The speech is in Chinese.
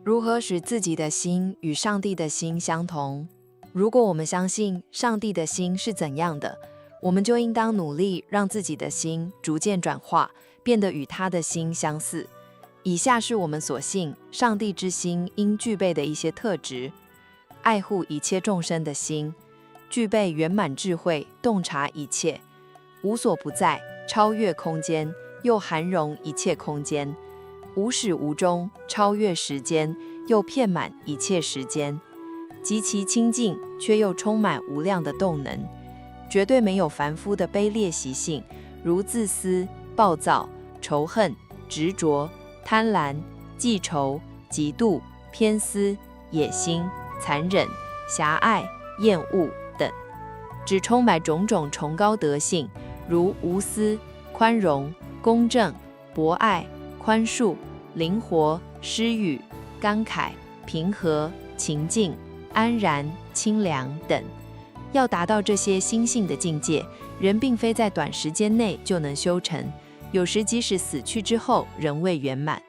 如何使自己的心与上帝的心相同？如果我们相信上帝的心是怎样的，我们就应当努力让自己的心逐渐转化，变得与他的心相似。以下是我们所信上帝之心应具备的一些特质：爱护一切众生的心，具备圆满智慧，洞察一切，无所不在，超越空间，又含容一切空间，无始无终，超越时间，又遍满一切时间，极其清净，却又充满无量的动能，绝对没有凡夫的卑劣习性，如自私、暴躁、仇恨、执着、贪婪、记仇、嫉妒、偏私、野心、残忍、狭隘、厌恶等，只充满种种崇高德性，如无私、宽容、公正、博爱、宽恕、灵活、施予、慷慨、平和、情静、安然、清凉等。要达到这些心性的境界，人并非在短时间内就能修成，有时即使死去之后仍未圆满。